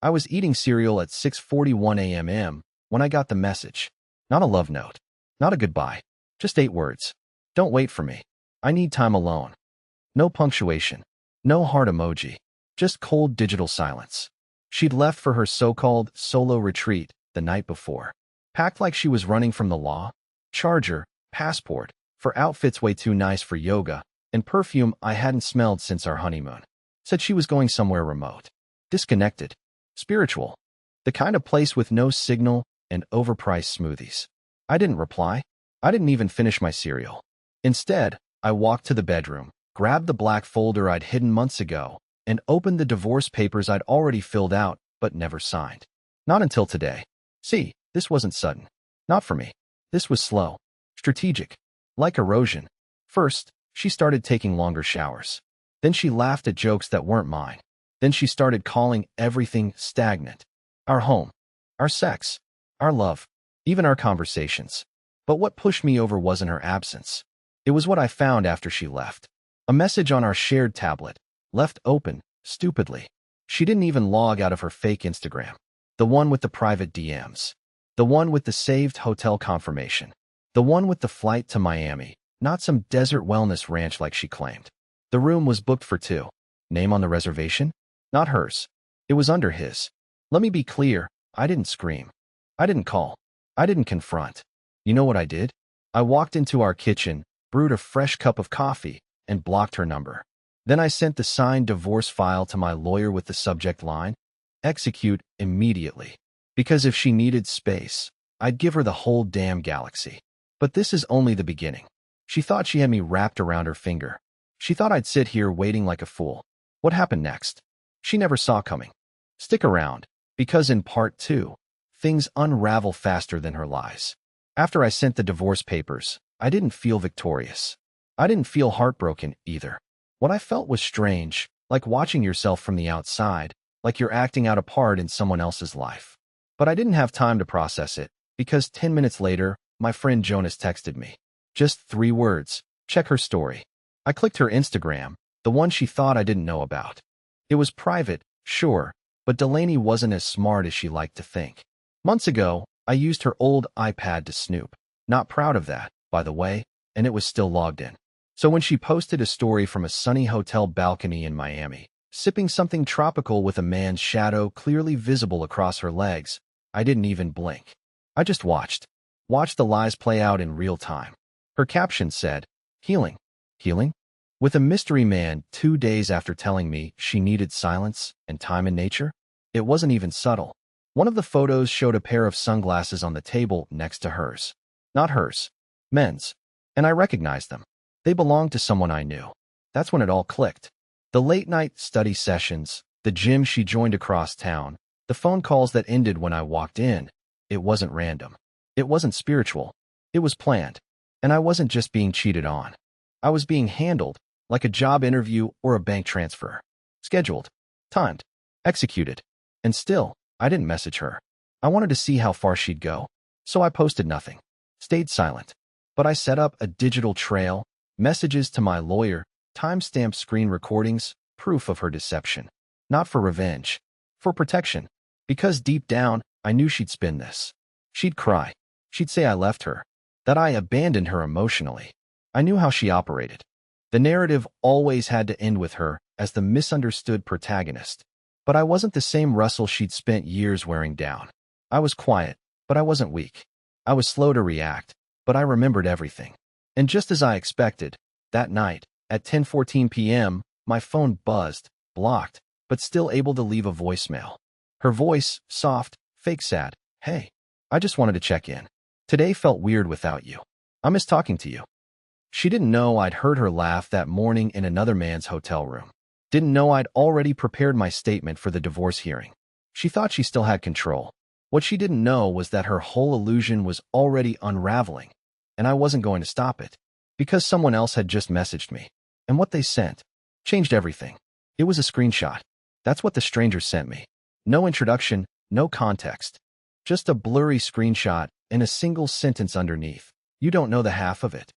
I was eating cereal at 6:41 a.m. when I got the message. Not a love note. Not a goodbye. Just 8 words. Don't wait for me. I need time alone. No punctuation. No heart emoji. Just cold digital silence. She'd left for her so-called solo retreat the night before. Packed like she was running from the law. Charger, passport, for outfits way too nice for yoga, and perfume I hadn't smelled since our honeymoon. Said she was going somewhere remote. Disconnected. Spiritual. The kind of place with no signal and overpriced smoothies. I didn't reply. I didn't even finish my cereal. Instead, I walked to the bedroom, grabbed the black folder I'd hidden months ago, and opened the divorce papers I'd already filled out but never signed. Not until today. See, this wasn't sudden. Not for me. This was slow. Strategic. Like erosion. First, she started taking longer showers. Then she laughed at jokes that weren't mine. Then she started calling everything stagnant. Our home. Our sex. Our love. Even our conversations. But what pushed me over wasn't her absence. It was what I found after she left. A message on our shared tablet. Left open, stupidly. She didn't even log out of her fake Instagram. The one with the private DMs. The one with the saved hotel confirmation. The one with the flight to Miami, not some desert wellness ranch like she claimed. The room was booked for 2. Name on the reservation? Not hers. It was under his. Let me be clear, I didn't scream. I didn't call. I didn't confront. You know what I did? I walked into our kitchen, brewed a fresh cup of coffee, and blocked her number. Then I sent the signed divorce file to my lawyer with the subject line, "Execute immediately." Because if she needed space, I'd give her the whole damn galaxy. But this is only the beginning. She thought she had me wrapped around her finger. She thought I'd sit here waiting like a fool. What happened next? She never saw coming. Stick around, because in part 2, things unravel faster than her lies. After I sent the divorce papers, I didn't feel victorious. I didn't feel heartbroken either. What I felt was strange, like watching yourself from the outside, like you're acting out a part in someone else's life. But I didn't have time to process it, because 10 minutes later, my friend Jonas texted me. Just 3 words, check her story. I clicked her Instagram, the one she thought I didn't know about. It was private, sure, but Delaney wasn't as smart as she liked to think. Months ago, I used her old iPad to snoop. Not proud of that, by the way, and it was still logged in. So when she posted a story from a sunny hotel balcony in Miami, sipping something tropical with a man's shadow clearly visible across her legs, I didn't even blink. I just watched. Watched the lies play out in real time. Her caption said, "Healing." Healing? With a mystery man 2 days after telling me she needed silence and time in nature? It wasn't even subtle. One of the photos showed a pair of sunglasses on the table next to hers. Not hers. Men's. And I recognized them. They belonged to someone I knew. That's when it all clicked. The late-night study sessions, the gym she joined across town, the phone calls that ended when I walked in. It wasn't random. It wasn't spiritual. It was planned. And I wasn't just being cheated on. I was being handled, like a job interview or a bank transfer. Scheduled. Timed. Executed. And still, I didn't message her. I wanted to see how far she'd go. So I posted nothing. Stayed silent. But I set up a digital trail, messages to my lawyer, timestamped screen recordings, proof of her deception. Not for revenge. For protection. Because deep down, I knew she'd spin this. She'd cry. She'd say I left her. That I abandoned her emotionally. I knew how she operated. The narrative always had to end with her as the misunderstood protagonist. But I wasn't the same Russell she'd spent years wearing down. I was quiet, but I wasn't weak. I was slow to react, but I remembered everything. And just as I expected, that night, at 10:14 p.m., my phone buzzed, blocked, but still able to leave a voicemail. Her voice, soft, fake sad. "Hey, I just wanted to check in. Today felt weird without you. I miss talking to you." She didn't know I'd heard her laugh that morning in another man's hotel room. Didn't know I'd already prepared my statement for the divorce hearing. She thought she still had control. What she didn't know was that her whole illusion was already unraveling, and I wasn't going to stop it, because someone else had just messaged me. And what they sent changed everything. It was a screenshot. That's what the stranger sent me. No introduction, no context. Just a blurry screenshot and a single sentence underneath. You don't know the half of it.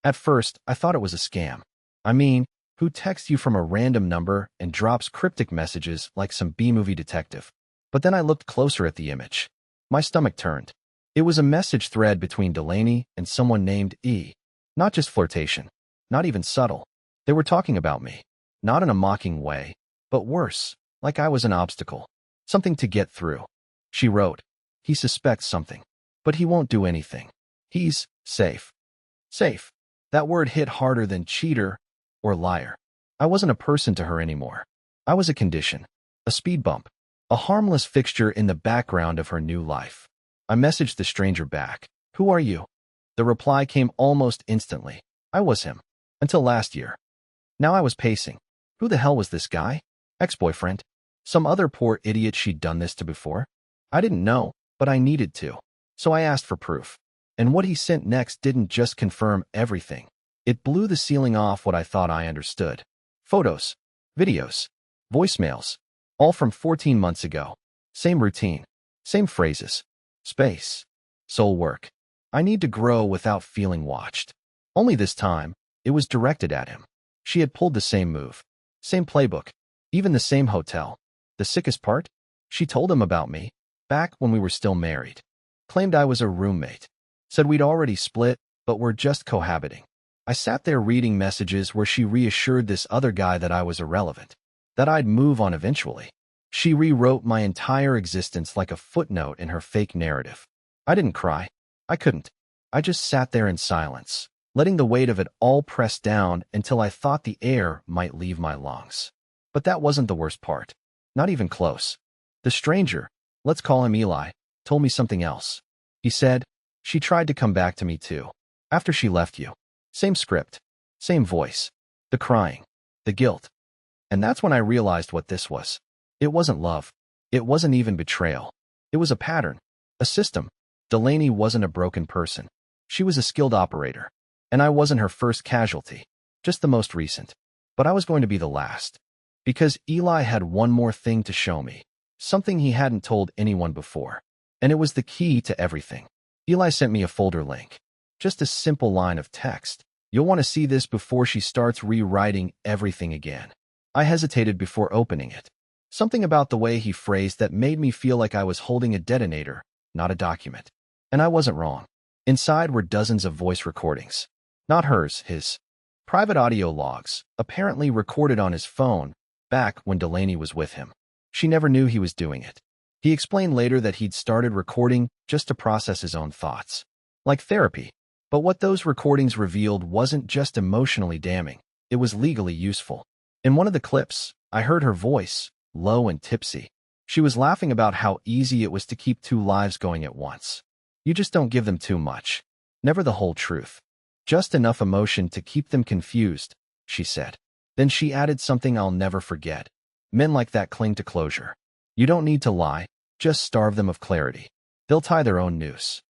At first, I thought it was a scam. I mean, who texts you from a random number and drops cryptic messages like some B-movie detective? But then I looked closer at the image. My stomach turned. It was a message thread between Delaney and someone named E. Not just flirtation. Not even subtle. They were talking about me. Not in a mocking way, but worse, like I was an obstacle. Something to get through. She wrote, "He suspects something, but he won't do anything. He's safe." Safe. That word hit harder than cheater or liar. I wasn't a person to her anymore. I was a condition, a speed bump, a harmless fixture in the background of her new life. I messaged the stranger back. "Who are you?" The reply came almost instantly. I was him. Until last year. Now I was pacing. Who the hell was this guy? Ex-boyfriend? Some other poor idiot she'd done this to before? I didn't know, but I needed to. So I asked for proof. And what he sent next didn't just confirm everything. It blew the ceiling off what I thought I understood. Photos, videos, voicemails, all from 14 months ago. Same routine, same phrases, space, soul work. I need to grow without feeling watched. Only this time, it was directed at him. She had pulled the same move, same playbook, even the same hotel. The sickest part? She told him about me, back when we were still married. Claimed I was a roommate. Said we'd already split, but were just cohabiting. I sat there reading messages where she reassured this other guy that I was irrelevant, that I'd move on eventually. She rewrote my entire existence like a footnote in her fake narrative. I didn't cry. I couldn't. I just sat there in silence, letting the weight of it all press down until I thought the air might leave my lungs. But that wasn't the worst part. Not even close. The stranger, let's call him Eli, told me something else. He said, "She tried to come back to me too. After she left you. Same script. Same voice. The crying. The guilt." And that's when I realized what this was. It wasn't love. It wasn't even betrayal. It was a pattern. A system. Delaney wasn't a broken person. She was a skilled operator. And I wasn't her first casualty. Just the most recent. But I was going to be the last. Because Eli had one more thing to show me. Something he hadn't told anyone before. And it was the key to everything. Eli sent me a folder link. Just a simple line of text. "You'll want to see this before she starts rewriting everything again." I hesitated before opening it. Something about the way he phrased that made me feel like I was holding a detonator, not a document. And I wasn't wrong. Inside were dozens of voice recordings. Not hers, his. Private audio logs, apparently recorded on his phone, back when Delaney was with him. She never knew he was doing it. He explained later that he'd started recording just to process his own thoughts. Like therapy. But what those recordings revealed wasn't just emotionally damning. It was legally useful. In one of the clips, I heard her voice, low and tipsy. She was laughing about how easy it was to keep two lives going at once. You just don't give them too much. Never the whole truth. Just enough emotion to keep them confused, she said. Then she added something I'll never forget. Men like that cling to closure. You don't need to lie, just starve them of clarity. They'll tie their own noose.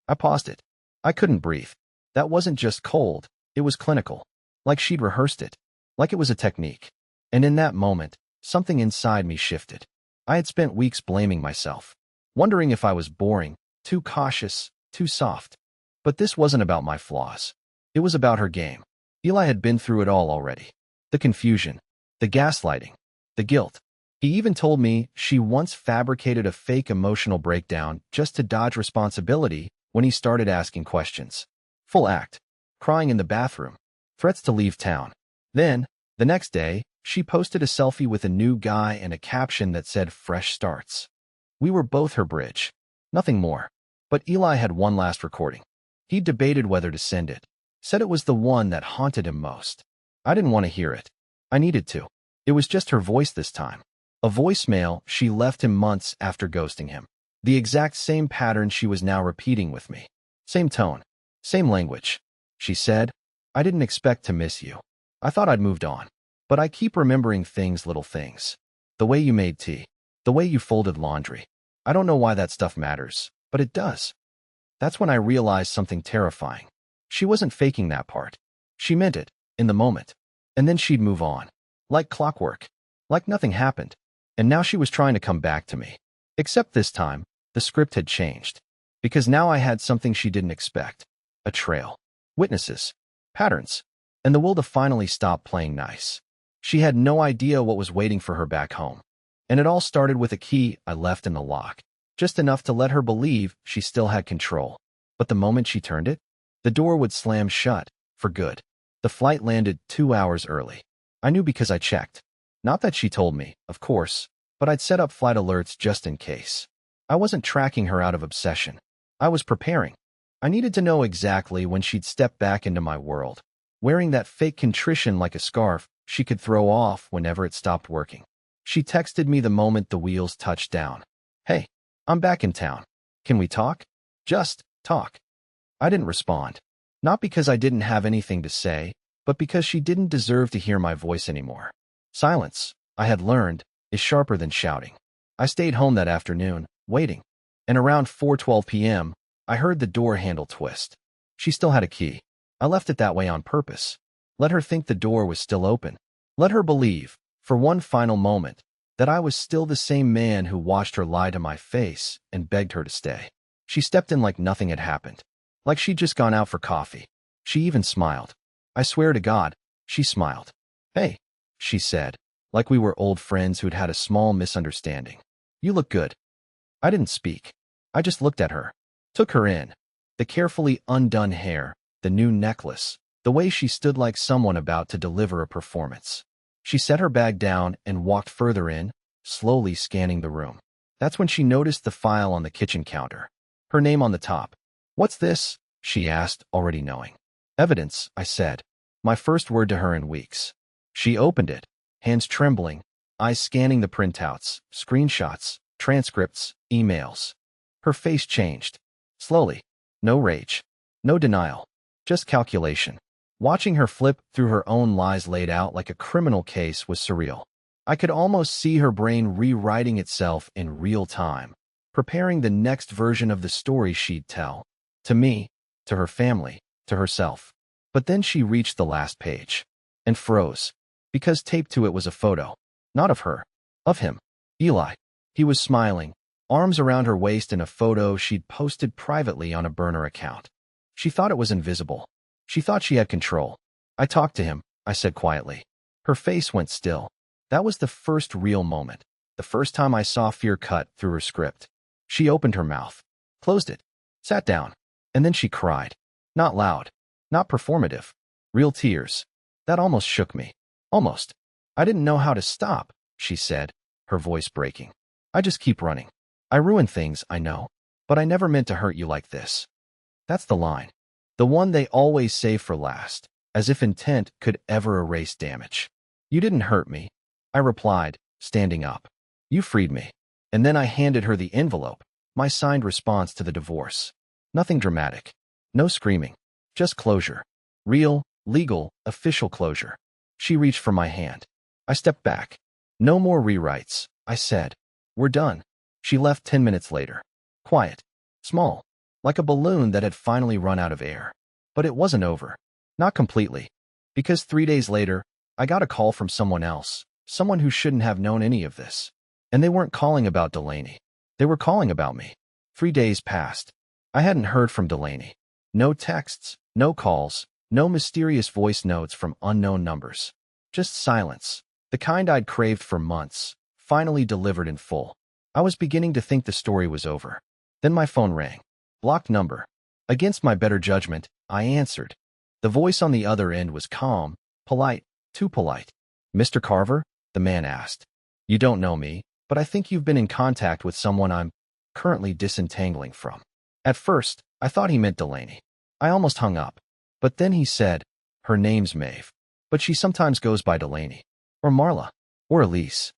I paused it. I couldn't breathe. That wasn't just cold, it was clinical. Like she'd rehearsed it. Like it was a technique. And in that moment, something inside me shifted. I had spent weeks blaming myself, wondering if I was boring, too cautious, too soft. But this wasn't about my flaws. It was about her game. Eli had been through it all already. The confusion, the gaslighting, the guilt. He even told me she once fabricated a fake emotional breakdown just to dodge responsibility when he started asking questions. Full act. Crying in the bathroom. Threats to leave town. Then, the next day, she posted a selfie with a new guy and a caption that said "Fresh starts." We were both her bridge. Nothing more. But Eli had one last recording. He debated whether to send it. Said it was the one that haunted him most. I didn't want to hear it. I needed to. It was just her voice this time. A voicemail she left him months after ghosting him. The exact same pattern she was now repeating with me. Same tone. Same language. She said, "I didn't expect to miss you. I thought I'd moved on. But I keep remembering things, little things. The way you made tea. The way you folded laundry. I don't know why that stuff matters, but it does." That's when I realized something terrifying. She wasn't faking that part. She meant it, in the moment. And then she'd move on. Like clockwork. Like nothing happened. And now she was trying to come back to me. Except this time, the script had changed. Because now I had something she didn't expect. A trail. Witnesses. Patterns. And the will to finally stop playing nice. She had no idea what was waiting for her back home. And it all started with a key I left in the lock, just enough to let her believe she still had control. But the moment she turned it, the door would slam shut, for good. The flight landed 2 hours early. I knew because I checked. Not that she told me, of course, but I'd set up flight alerts just in case. I wasn't tracking her out of obsession. I was preparing. I needed to know exactly when she'd step back into my world, wearing that fake contrition like a scarf she could throw off whenever it stopped working. She texted me the moment the wheels touched down. "Hey, I'm back in town. Can we talk? Just talk." I didn't respond. Not because I didn't have anything to say, but because she didn't deserve to hear my voice anymore. Silence, I had learned, is sharper than shouting. I stayed home that afternoon, waiting. And around 4:12 p.m., I heard the door handle twist. She still had a key. I left it that way on purpose. Let her think the door was still open. Let her believe, for one final moment, that I was still the same man who watched her lie to my face and begged her to stay. She stepped in like nothing had happened. Like she'd just gone out for coffee. She even smiled. I swear to God, she smiled. "Hey," she said, like we were old friends who'd had a small misunderstanding. "You look good." I didn't speak. I just looked at her. Took her in. The carefully undone hair, the new necklace, the way she stood like someone about to deliver a performance. She set her bag down and walked further in, slowly scanning the room. That's when she noticed the file on the kitchen counter. Her name on the top. "What's this?" she asked, already knowing. "Evidence," I said. My first word to her in weeks. She opened it, hands trembling, eyes scanning the printouts, screenshots, transcripts, emails. Her face changed. Slowly. No rage. No denial. Just calculation. Watching her flip through her own lies laid out like a criminal case was surreal. I could almost see her brain rewriting itself in real time, preparing the next version of the story she'd tell. To me, to her family, to herself. But then she reached the last page. And froze. Because taped to it was a photo. Not of her. Of him. Eli. He was smiling, arms around her waist in a photo she'd posted privately on a burner account. She thought it was invisible. She thought she had control. "I talked to him," I said quietly. Her face went still. That was the first real moment. The first time I saw fear cut through her script. She opened her mouth. Closed it. Sat down. And then she cried. Not loud. Not performative. Real tears. That almost shook me. Almost. "I didn't know how to stop," she said, her voice breaking. "I just keep running. I ruin things, I know. But I never meant to hurt you like this." That's the line. The one they always save for last, as if intent could ever erase damage. "You didn't hurt me," I replied, standing up. "You freed me." And then I handed her the envelope, my signed response to the divorce. Nothing dramatic. No screaming. Just closure. Real, legal, official closure. She reached for my hand. I stepped back. "No more rewrites," I said. "We're done." She left 10 minutes later. Quiet. Small. Like a balloon that had finally run out of air. But it wasn't over. Not completely. Because 3 days later, I got a call from someone else. Someone who shouldn't have known any of this. And they weren't calling about Delaney. They were calling about me. 3 days passed. I hadn't heard from Delaney. No texts, no calls, no mysterious voice notes from unknown numbers. Just silence. The kind I'd craved for months, finally delivered in full. I was beginning to think the story was over. Then my phone rang. Blocked number. Against my better judgment, I answered. The voice on the other end was calm, polite, too polite. "Mr. Carver?" the man asked. "You don't know me, but I think you've been in contact with someone I'm currently disentangling from." At first, I thought he meant Delaney. I almost hung up. But then he said, "Her name's Maeve, but she sometimes goes by Delaney. Or Marla. Or Elise."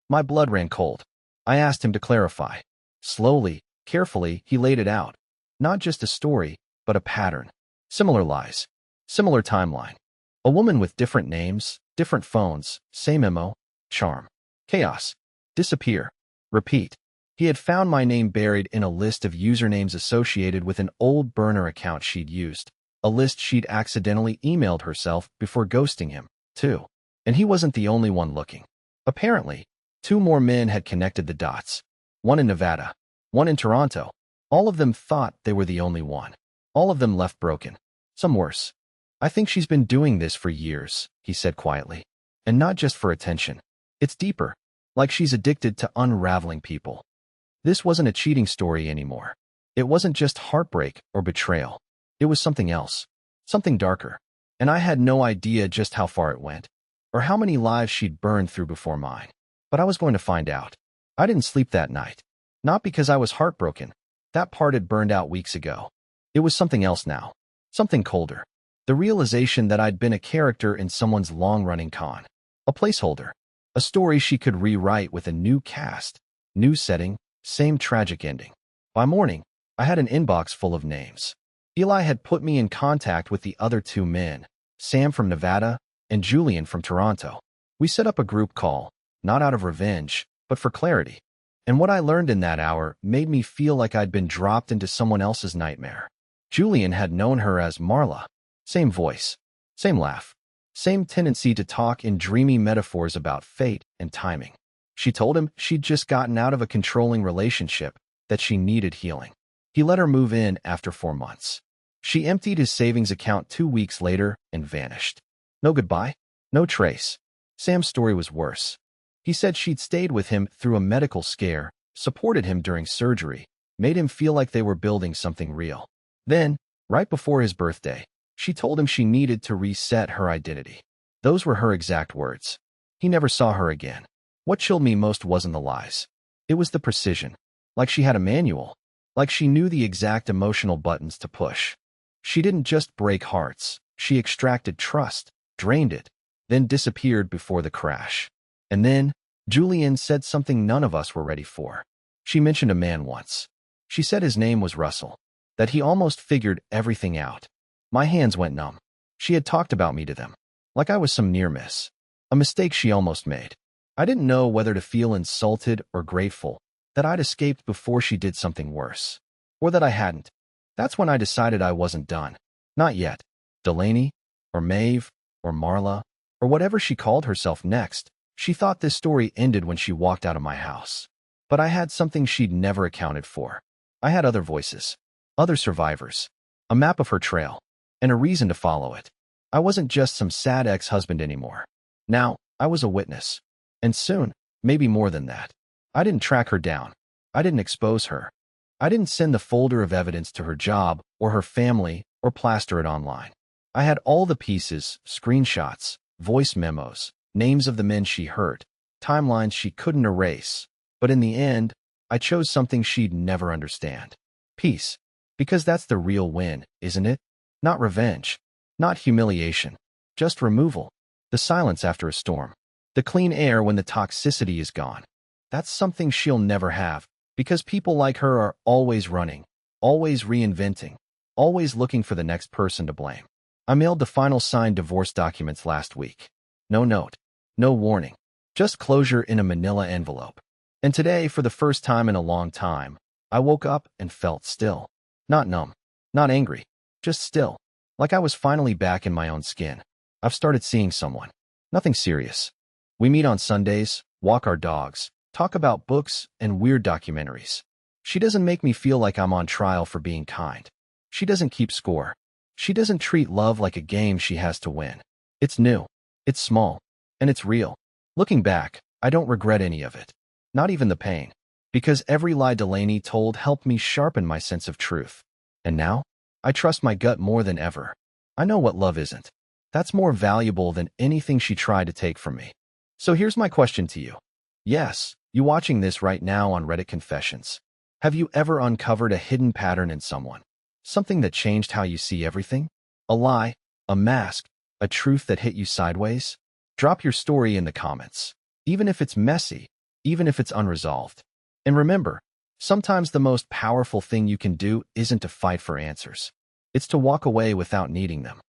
My blood ran cold. I asked him to clarify. Slowly, carefully, he laid it out. Not just a story, but a pattern. Similar lies. Similar timeline. A woman with different names, different phones, same MO, charm. Chaos. Disappear. Repeat. He had found my name buried in a list of usernames associated with an old burner account she'd used. A list she'd accidentally emailed herself before ghosting him, too. And he wasn't the only one looking. Apparently, 2 more men had connected the dots. One in Nevada. One in Toronto. All of them thought they were the only one. All of them left broken. Some worse. "I think she's been doing this for years," he said quietly. "And not just for attention. It's deeper. Like she's addicted to unraveling people. This wasn't a cheating story anymore. It wasn't just heartbreak or betrayal. It was something else. Something darker. And I had no idea just how far it went, or how many lives she'd burned through before mine. But I was going to find out. I didn't sleep that night. Not because I was heartbroken. That part had burned out weeks ago. It was something else now. Something colder. The realization that I'd been a character in someone's long-running con. A placeholder. A story she could rewrite with a new cast, new setting, same tragic ending. By morning, I had an inbox full of names. Eli had put me in contact with the other two men, Sam from Nevada and Julian from Toronto. We set up a group call, not out of revenge, but for clarity. And what I learned in that hour made me feel like I'd been dropped into someone else's nightmare. Julian had known her as Marla. Same voice, same laugh, same tendency to talk in dreamy metaphors about fate and timing. She told him she'd just gotten out of a controlling relationship, that she needed healing. He let her move in after 4 months. She emptied his savings account 2 weeks later and vanished. No goodbye, no trace. Sam's story was worse. He said she'd stayed with him through a medical scare, supported him during surgery, made him feel like they were building something real. Then, right before his birthday, she told him she needed to reset her identity. Those were her exact words. He never saw her again. What chilled me most wasn't the lies. It was the precision. Like she had a manual. Like she knew the exact emotional buttons to push. She didn't just break hearts. She extracted trust, drained it, then disappeared before the crash. And then, Julian said something none of us were ready for. She mentioned a man once. She said his name was Russell. That he almost figured everything out. My hands went numb. She had talked about me to them. Like I was some near miss. A mistake she almost made. I didn't know whether to feel insulted or grateful that I'd escaped before she did something worse. Or that I hadn't. That's when I decided I wasn't done. Not yet. Delaney, or Maeve, or Marla, or whatever she called herself next, she thought this story ended when she walked out of my house. But I had something she'd never accounted for. I had other voices. Other survivors. A map of her trail. And a reason to follow it. I wasn't just some sad ex-husband anymore. Now, I was a witness. And soon, maybe more than that. I didn't track her down. I didn't expose her. I didn't send the folder of evidence to her job or her family or plaster it online. I had all the pieces, screenshots, voice memos, names of the men she hurt, timelines she couldn't erase. But in the end, I chose something she'd never understand. Peace. Because that's the real win, isn't it? Not revenge. Not humiliation. Just removal. The silence after a storm. The clean air when the toxicity is gone. That's something she'll never have, because people like her are always running, always reinventing, always looking for the next person to blame. I mailed the final signed divorce documents last week. No note. No warning. Just closure in a manila envelope. And today, for the first time in a long time, I woke up and felt still. Not numb. Not angry. Just still. Like I was finally back in my own skin. I've started seeing someone. Nothing serious. We meet on Sundays, walk our dogs, talk about books and weird documentaries. She doesn't make me feel like I'm on trial for being kind. She doesn't keep score. She doesn't treat love like a game she has to win. It's new. It's small. And it's real. Looking back, I don't regret any of it. Not even the pain. Because every lie Delaney told helped me sharpen my sense of truth. And now, I trust my gut more than ever. I know what love isn't. That's more valuable than anything she tried to take from me. So here's my question to you. Yes, you watching this right now on Reddit Confessions. Have you ever uncovered a hidden pattern in someone? Something that changed how you see everything? A lie, a mask, a truth that hit you sideways? Drop your story in the comments. Even if it's messy, even if it's unresolved. And remember, sometimes the most powerful thing you can do isn't to fight for answers. It's to walk away without needing them.